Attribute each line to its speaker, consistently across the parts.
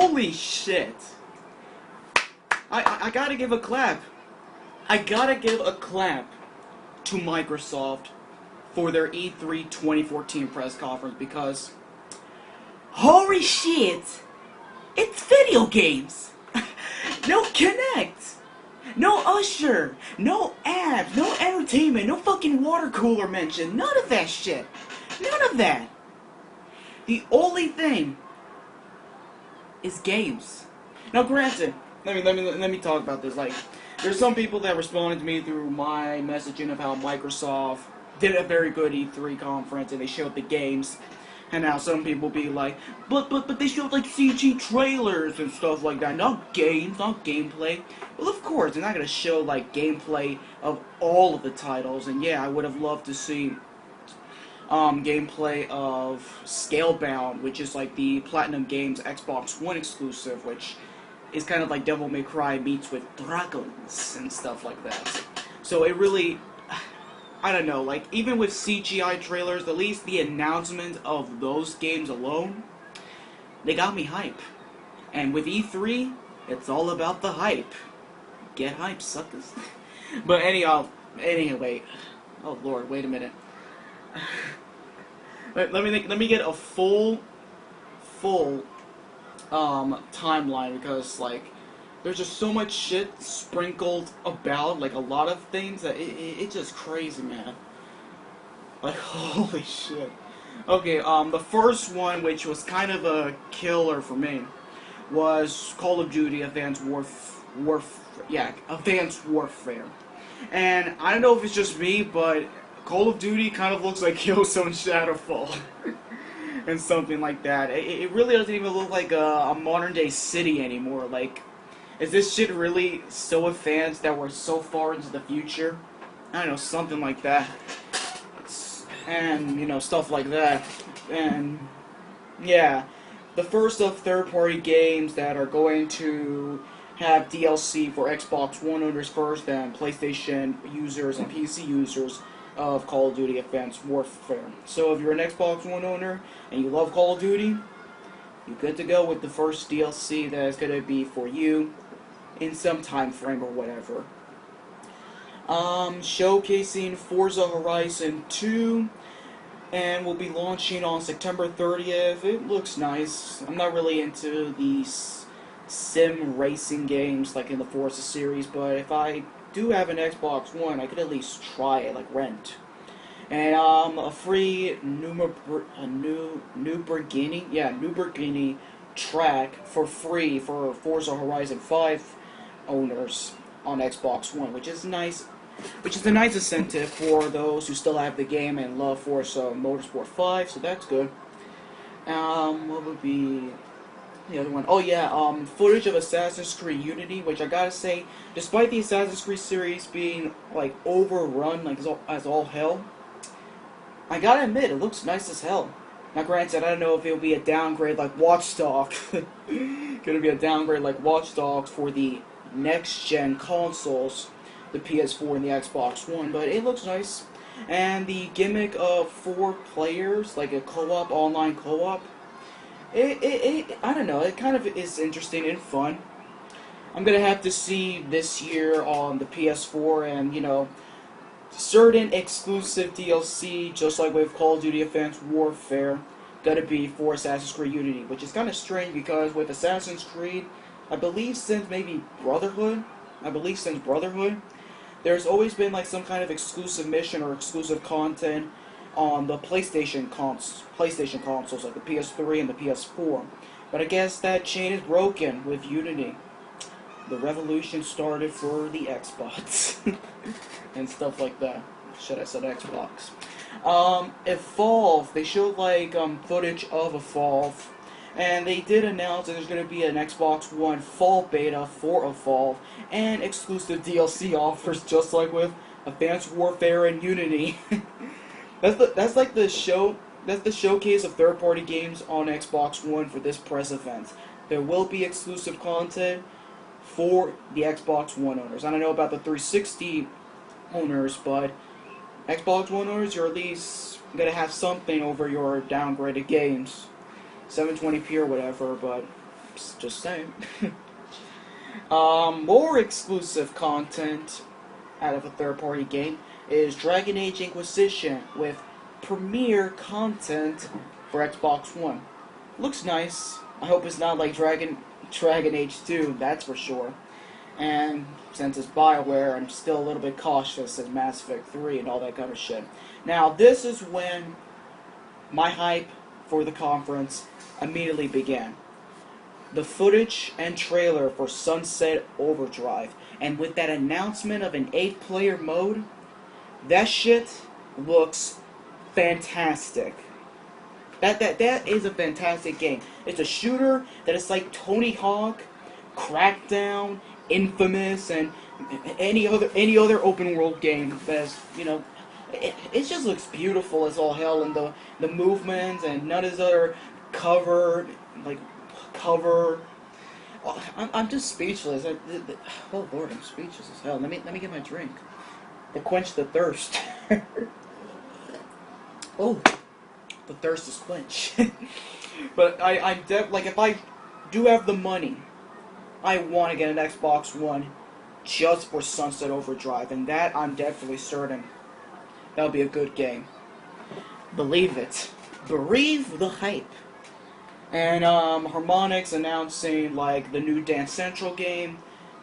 Speaker 1: Holy shit! I gotta give a clap. I gotta give a clap to Microsoft for their E3 2014 press conference because holy shit! It's video games! No Kinect! No Usher! No apps! No entertainment! No fucking water cooler mention! None of that shit! None of that! The only thing is games. Now granted, let me talk about this. Like, there's some people that responded to me through my messaging of how Microsoft did a very good E3 conference and they showed the games. And now some people be like, but they showed like CG trailers and stuff like that, not games, not gameplay. Well, of course, they're not gonna show like gameplay of all of the titles. And yeah, I would have loved to see gameplay of Scalebound, which is like the Platinum Games Xbox One exclusive, which is kind of like Devil May Cry meets with dragons and stuff like that. So it really, I don't know, like even with CGI trailers, at least the announcement of those games alone, they got me hype. And with E3, it's all about the hype. Get hype, suckers. But anyway, oh lord, wait a minute. Let me get a full timeline because like there's just so much shit sprinkled about, like a lot of things that it's just crazy, man. Like holy shit. Okay, the first one, which was kind of a killer for me, was Call of Duty Advanced Warfare. And I don't know if it's just me, but Call of Duty kind of looks like Killzone Shadowfall. And something like that. It really doesn't even look like a modern day city anymore. Like, is this shit really so advanced that we're so far into the future? I don't know, something like that. And, you know, stuff like that. And, yeah. The first of third-party games that are going to have DLC for Xbox One owners first, then PlayStation users and PC users of Call of Duty Advanced Warfare. So if you're an Xbox One owner and you love Call of Duty, you're good to go with the first DLC that is going to be for you in some time frame or whatever. Showcasing Forza Horizon 2, and will be launching on September 30th. It looks nice. I'm not really into these sim racing games like in the Forza series, but if I do have an Xbox One, I could at least try it, like rent. And a free Nürburgring track for free for Forza Horizon 5 owners on Xbox One, which is nice. Which is a nice incentive for those who still have the game and love Forza Motorsport 5, so that's good. What would be the other one? Oh yeah, footage of Assassin's Creed Unity, which I gotta say, despite the Assassin's Creed series being like overrun like as all hell, I gotta admit it looks nice as hell. Now granted, I don't know if it'll be a downgrade like Watch Dogs. Gonna be a downgrade like Watch Dogs for the next gen consoles, the PS4 and the Xbox One, but it looks nice. And the gimmick of 4 players, like a co-op, online co-op, I don't know, it kind of is interesting and fun. I'm gonna have to see this year on the PS4 and, you know, certain exclusive DLC, just like with Call of Duty Advanced Warfare, gonna be for Assassin's Creed Unity, which is kind of strange because with Assassin's Creed, I believe since Brotherhood, there's always been like some kind of exclusive mission or exclusive content on the PlayStation consoles, like the PS3 and the PS4. But I guess that chain is broken with Unity. The revolution started for the Xbox and stuff like that. Should I said Xbox? Evolve. They showed like footage of Evolve, and they did announce that there's going to be an Xbox One fall beta for Evolve and exclusive DLC offers, just like with Advanced Warfare and Unity. That's the showcase of third-party games on Xbox One for this press event. There will be exclusive content for the Xbox One owners. I don't know about the 360 owners, but Xbox One owners, you're at least going to have something over your downgraded games. 720p or whatever, but Just saying. More exclusive content out of a third-party game is Dragon Age Inquisition with premiere content for Xbox One. Looks nice. I hope it's not like Dragon Age 2, that's for sure. And since it's BioWare, I'm still a little bit cautious as Mass Effect 3 and all that kind of shit. Now, this is when my hype for the conference immediately began. The footage and trailer for Sunset Overdrive, and with that announcement of an 8-player mode, that shit looks fantastic. That is a fantastic game. It's a shooter that is like Tony Hawk, Crackdown, Infamous, and any other open world game that's, you know, it just looks beautiful as all hell, and the movements and none of this other cover. Oh, I'm just speechless. Oh Lord, I'm speechless as hell. Let me get my drink to quench the thirst. Oh, the thirst is quenched. But like, if I do have the money, I want to get an Xbox One just for Sunset Overdrive, and that I'm definitely certain that'll be a good game. Believe it. Believe the hype. And Harmonix announcing like the new Dance Central game.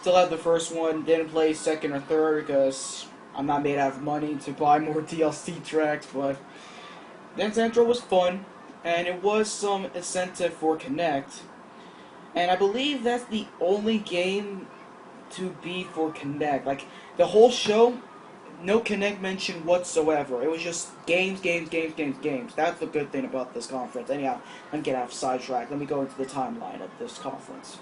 Speaker 1: Still have the first one, didn't play second or third because I'm not made out of money to buy more DLC tracks, but Dance Central was fun, and it was some incentive for Kinect. And I believe that's the only game to be for Kinect. Like, the whole show, no Kinect mention whatsoever. It was just games. That's the good thing about this conference. Anyhow, let me get out of sidetrack. Let me go into the timeline of this conference.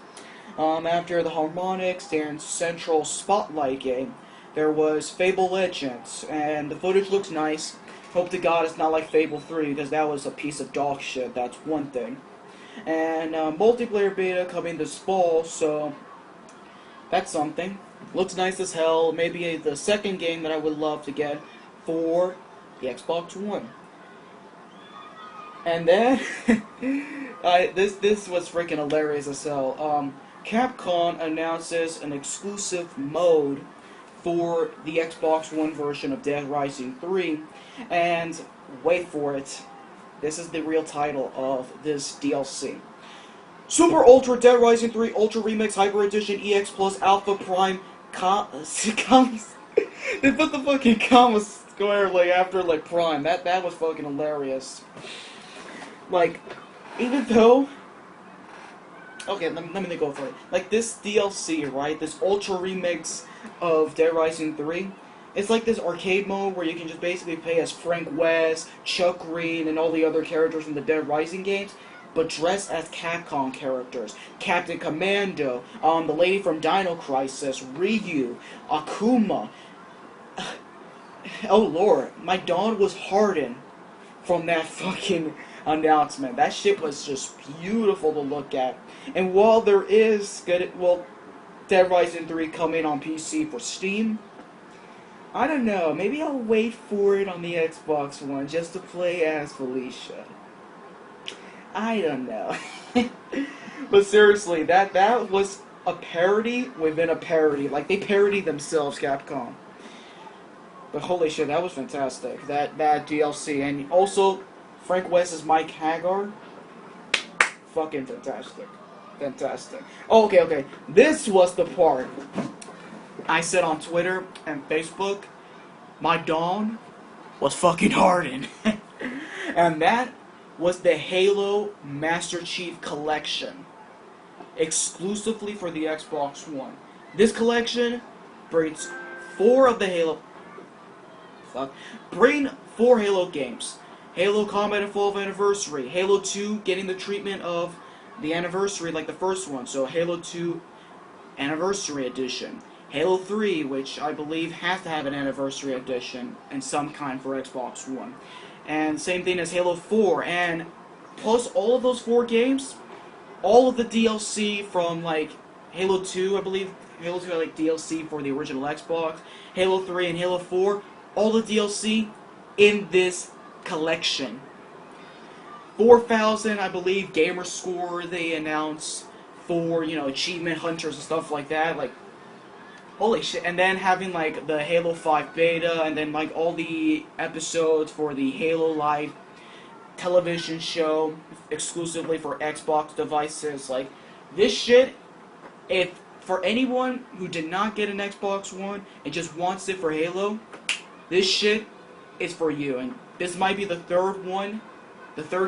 Speaker 1: After the Harmonix Dance Central Spotlight game, there was Fable Legends, and the footage looks nice. Hope to God it's not like Fable 3, because that was a piece of dog shit, that's one thing. And multiplayer beta coming this fall, so that's something. Looks nice as hell. Maybe the second game that I would love to get for the Xbox One. And then this was freaking hilarious as hell. Capcom announces an exclusive mode for the Xbox One version of Dead Rising 3, and wait for it. This is the real title of this DLC. Super Ultra Dead Rising 3 Ultra Remix Hyper Edition EX Plus Alpha Prime they put the fucking comma square like after like Prime. That was fucking hilarious. Like, even though, okay, let me go for it. Like, this DLC, right? This Ultra Remix of Dead Rising 3. It's like this arcade mode where you can just basically play as Frank West, Chuck Green, and all the other characters from the Dead Rising games, but dressed as Capcom characters. Captain Commando, the lady from Dino Crisis, Ryu, Akuma. Oh Lord, my dawn was hardened from that fucking announcement. That shit was just beautiful to look at. And while there is Dead Rising 3 coming on PC for Steam, I don't know, maybe I'll wait for it on the Xbox One just to play as Felicia. I don't know. But seriously, that was a parody within a parody. Like, they parodied themselves, Capcom. But holy shit, that was fantastic. That DLC. And also, Frank West as Mike Hagar. Fucking fantastic. Fantastic. Oh, okay. This was the part I said on Twitter and Facebook, my dawn was fucking hardened. And that was the Halo Master Chief Collection, exclusively for the Xbox One. This collection brings four Halo games. Halo Combat Evolved Anniversary, Halo 2 getting the treatment of the anniversary like the first one, so Halo 2 Anniversary Edition. Halo 3, which I believe has to have an Anniversary Edition in some kind for Xbox One. And same thing as Halo 4, and plus all of those four games, all of the DLC from like Halo 2, I believe Halo 2 had like DLC for the original Xbox, Halo 3 and Halo 4, all the DLC in this collection. 4,000, I believe, gamer score they announced for, you know, achievement hunters and stuff like that. Like, holy shit. And then having, like, the Halo 5 beta, and then, like, all the episodes for the Halo Live television show exclusively for Xbox devices. Like, this shit, if for anyone who did not get an Xbox One and just wants it for Halo, this shit is for you. And this might be the third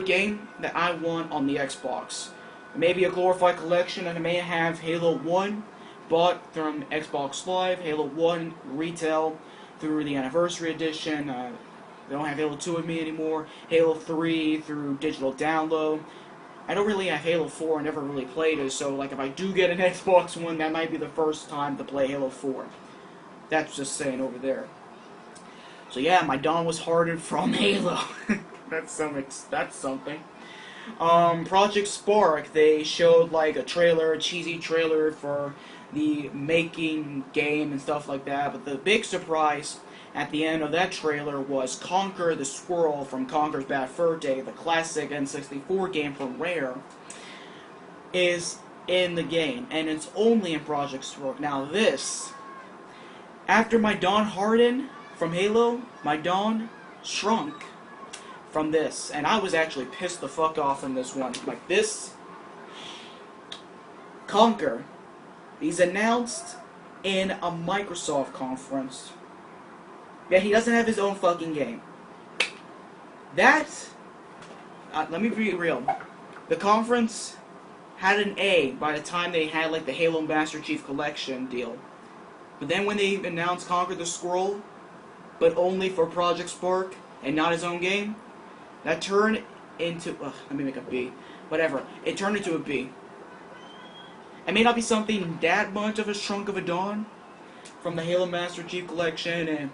Speaker 1: game that I want on the Xbox. Maybe a glorified collection, and I may have Halo 1 bought from Xbox Live, Halo 1 retail through the Anniversary Edition. I don't have Halo 2 with me anymore. Halo 3 through digital download. I don't really have Halo 4, I never really played it, so like if I do get an Xbox One, that might be the first time to play Halo 4. That's just saying over there. So yeah, my dawn was hardened from Halo. That's something. Project Spark, they showed like a cheesy trailer for the making game and stuff like that, but the big surprise at the end of that trailer was Conker the Squirrel from Conker's Bad Fur Day, the classic N64 game from Rare, is in the game, and it's only in Project Spark. Now this, after my dawn hardened from Halo, my dawn shrunk from this, and I was actually pissed the fuck off from this one. Like this, Conker, he's announced in a Microsoft conference. Yeah, he doesn't have his own fucking game. That, let me be real. The conference had an A by the time they had like the Halo Master Chief Collection deal. But then when they announced Conker the Squirrel, but only for Project Spark and not his own game, that turned into, let me make a B. Whatever. It turned into a B. It may not be something that much of a chunk of a dawn from the Halo Master Chief Collection and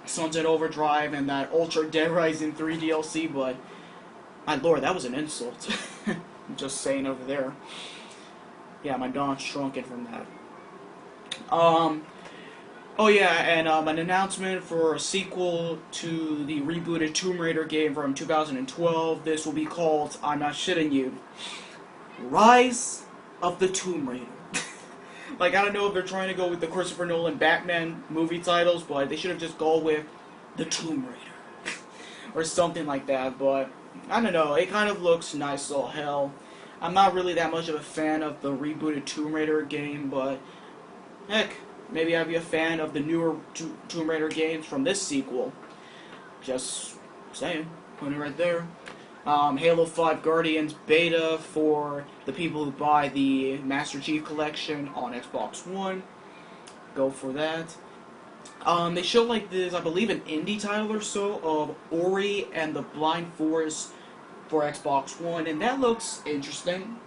Speaker 1: Sunset Overdrive and that Ultra Dead Rising 3 DLC, but my lord, that was an insult. I'm just saying over there. Yeah, my dawn's shrunken from that. Oh yeah, and an announcement for a sequel to the rebooted Tomb Raider game from 2012. This will be called, I'm not shitting you, Rise of the Tomb Raider. Like, I don't know if they're trying to go with the Christopher Nolan Batman movie titles, but they should have just gone with the Tomb Raider. Or something like that, but I don't know, it kind of looks nice as all hell. I'm not really that much of a fan of the rebooted Tomb Raider game, but heck, maybe I'd be a fan of the newer Tomb Raider games from this sequel. Just saying, putting it right there. Halo 5 Guardians beta for the people who buy the Master Chief Collection on Xbox One. Go for that. They showed like this, I believe, an indie title or so of HORRY and the Blind Forest for Xbox One, and that looks interesting.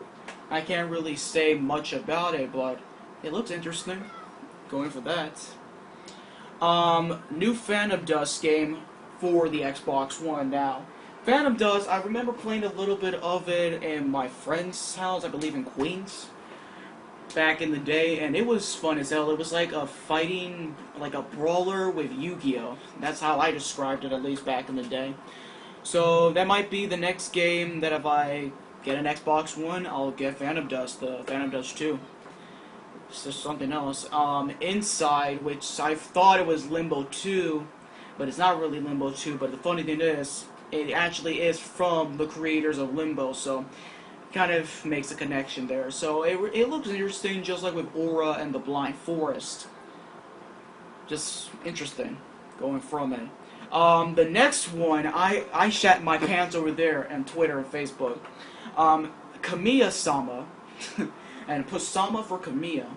Speaker 1: I can't really say much about it, but it looks interesting. Going for that. New Phantom Dust game for the Xbox One now. Phantom Dust, I remember playing a little bit of it in my friend's house, I believe in Queens, back in the day, and it was fun as hell. It was like a fighting, like a brawler with Yu-Gi-Oh! That's how I described it, at least back in the day. So that might be the next game that if I get an Xbox One, I'll get Phantom Dust, the Phantom Dust 2. It's just something else. Inside, which I thought it was Limbo 2, but it's not really Limbo 2, but the funny thing is, it actually is from the creators of Limbo, so kind of makes a connection there. So it looks interesting, just like with Aura and the Blind Forest. Just interesting, going from it. The next one, I shat my pants over there on Twitter and Facebook. Kamiya-sama, and Pusama for Kamiya,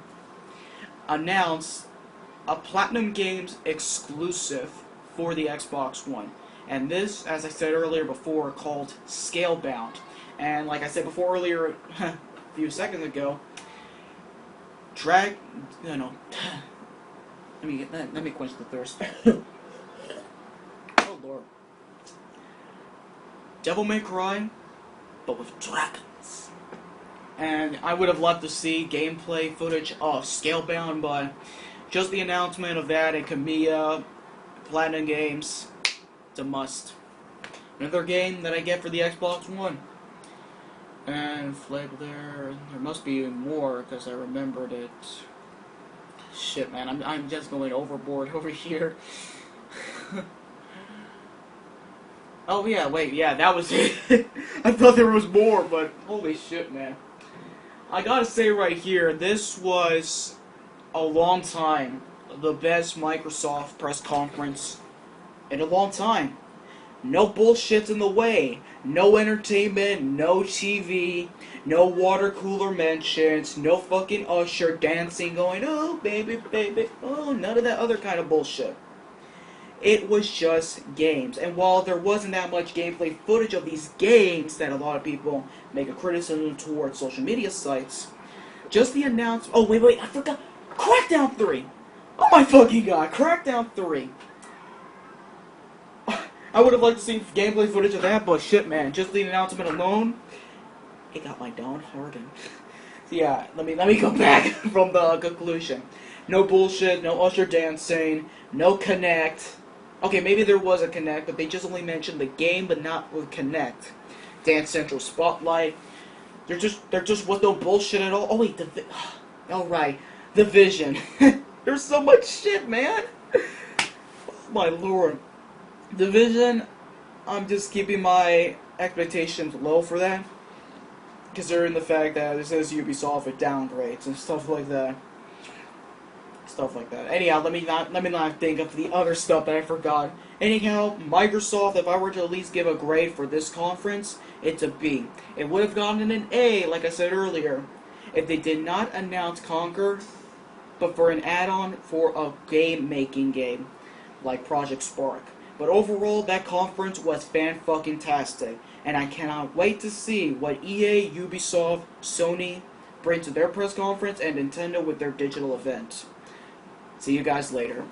Speaker 1: announced a Platinum Games exclusive for the Xbox One. And this, as I said earlier before, called Scalebound. And like I said before earlier, a few seconds ago, let me quench the thirst. Oh lord. Devil May Cry, but with dragons. And I would have loved to see gameplay footage of Scalebound, but just the announcement of that and Kamiya, Platinum Games, it's a must. Another game that I get for the Xbox One. And flag there must be more because I remembered it. Shit, man, I'm just going overboard over here. Oh yeah, wait, yeah, that was it. I thought there was more, but holy shit, man. I gotta say right here, this was a long time the best Microsoft press conference in a long time. No bullshit's in the way. No entertainment, no TV, no water cooler mentions, no fucking usher dancing going, oh, baby, baby, oh, none of that other kind of bullshit. It was just games. And while there wasn't that much gameplay footage of these games that a lot of people make a criticism towards social media sites, just the announcement. Oh, wait, I forgot. Crackdown 3! Oh my fucking god, Crackdown 3! I would have liked to see gameplay footage of that, but shit, man, just the announcement alone, it got my dawn hardened. So yeah, let me go back from the conclusion. No bullshit, no usher dancing, no Connect. Okay, maybe there was a Connect, but they just only mentioned the game, but not with Connect. Dance Central Spotlight. There just was no bullshit at all. Oh wait, all right, the Vision. There's so much shit, man. Oh, my lord. Division, I'm just keeping my expectations low for that, considering the fact that this is Ubisoft with downgrades and stuff like that. Anyhow, let me not think of the other stuff that I forgot. Anyhow, Microsoft, if I were to at least give a grade for this conference, it's a B. It would have gotten an A, like I said earlier, if they did not announce Conquer, but for an add-on for a game-making game, like Project Spark. But overall, that conference was fan-fucking-tastic, and I cannot wait to see what EA, Ubisoft, Sony bring to their press conference and Nintendo with their digital event. See you guys later.